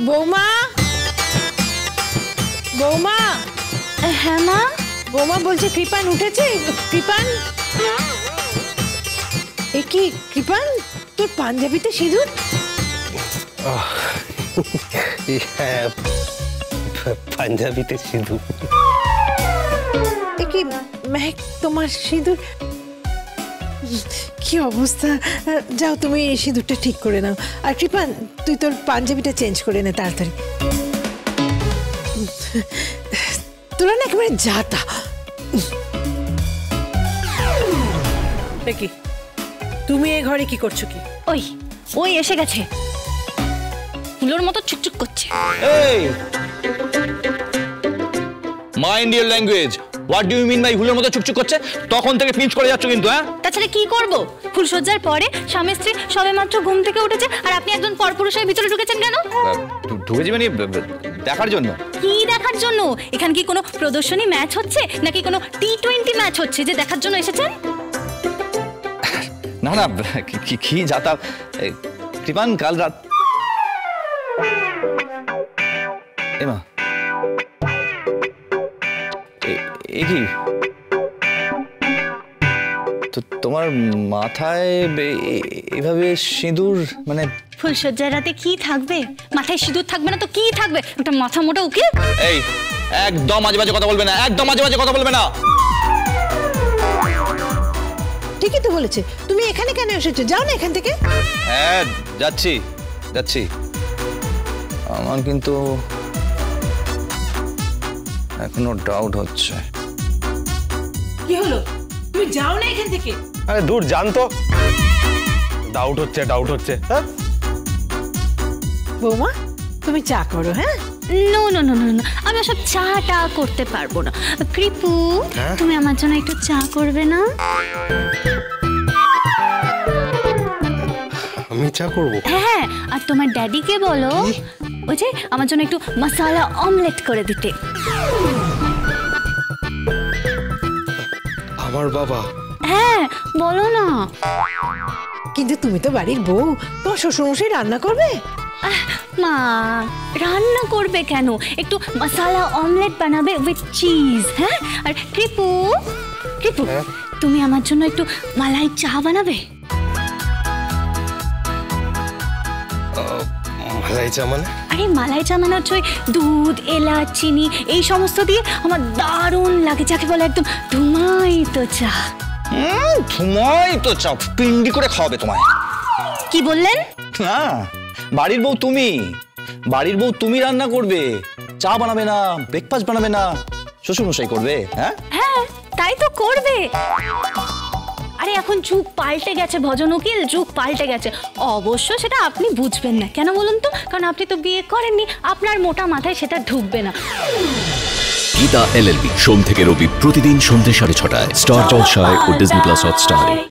বৌমা, বৌমা। হ্যাঁ মা। বৌমা বলছে কৃপান উঠেছে। কৃপান, এ কি কৃপান, তোর পাঞ্জাবিতে সিঁদুর? হ্যাঁ, পাঞ্জাবিতে সিঁদুর। এ কি মেহেক, তোমার সিঁদুর? কি অবস্থা! যাও তুমি এই সিঁদুরটা ঠিক করে নাও। আর কৃপান, তুই তোর পাঞ্জাবিটা চেঞ্জ করে নে তাড়াতাড়ি। তোরা না একেবারে যাতা। দেখি তুমি এই ঘরে কি করছো? কি ওই ওই এসে গেছে, ফুলোর মতো চুকচুক করছে। এই mind your language. What do you mean by ফুলের মতো চুকচুক করছে? তখন থেকে পিঞ্চ করে যাচ্ছ কিন্তু। হ্যাঁ, তাছাড়া কি করব? ফুলসজ্জার পরে স্বামী স্ত্রী সবেমাত্র ঘুম থেকে উঠেছে, আর আপনি একজন পরপুরুষের ভিতরে ঢুকেছেন কেন? ঢুকেছি মানে দেখার জন্য। কি দেখার জন্য? এখানে কি কোনো প্রদর্শনী ম্যাচ হচ্ছে নাকি কোনো টি20 ম্যাচ হচ্ছে যে দেখার জন্য এসেছেন? না না, কি যাতা। কৃপান কাল রাত এমা এ কি তো তোমার মাথায় এভাবে সিঁদুর? মানে ফুলসজ্জার রাতে কি থাকবে? মাথায় সিঁদুর থাকবে না তো কি থাকবে? একটা মাথা মোটা উকিল। এই একদম মাঝে মাঝে কথা বলবে না, একদম মাঝে মাঝে কথা বলবে না। ঠিকই তো বলেছে। তুমি এখানে কেন এসেছো? যাও না এখান থেকে। হ্যাঁ যাচ্ছি যাচ্ছি। আমার কিন্তু এখনো ডাউট হচ্ছে। কি হলো? তুমি যাও না এখান থেকে। আরে দূর জান তো, ডাউট হচ্ছে ডাউট হচ্ছে। বৌমা তুমি চা করো। হ্যাঁ, নো নো নো নো, আমি সব চাটা করতে পারবো না। কৃপু, তুমি আমার জন্য একটু চা করবে না? আমি চা করবো? হ্যাঁ, আর তোমার ড্যাডিকে বলো ওই যে আমার জন্য একটু মশলা অমলেট করে দিতে। আমার বাবা? হ্যাঁ বলো না। কিন্তু তুমি তো বাড়ির বউ, তোমার শ্বশুরমশাই রান্না করবে। মা রান্না করবে কেন? একটু মশলা অমলেট বানাবে উইথ চিজ। হ্যাঁ, আর কৃপু, কৃপু তুমি আমার জন্য একটু মালাই চা বানাবে। মালাই চা মানে? আরে মালাই চা মানে হচ্ছে দুধ, এলাচ, চিনি এই সমস্ত দিয়ে আমার দারুণ লাগে, যাকে বলে একদম ধুমায়িত চা। ধুমায়িত চা পিন্ডি করে খাওয়াবে তোমায়। কি বললেন? না, বাড়ির বউ তুমি, বাড়ির বউ তুমি রান্না করবে, চা বানাবে না, ব্রেকফাস্ট বানাবে না, শ্বশুর মশাই করবে। হ্যাঁ হ্যাঁ তাই তো করবে। আরে এখন যুগ পাল্টে গেছে ভজন উকিল, যুগ পাল্টে গেছে। অবশ্য সেটা আপনি বুঝবেন না, কেন বলুন তো? কারণ আপনি তো বিয়ে করেননি, আপনার মোটা মাথায় সেটা ঢুকবে না। গীতা LLB সোম থেকে রবি প্রতিদিন সন্ধ্যে 6:30টায় স্টার জলসায় ও ডিজনি প্লাস হটস্টারে।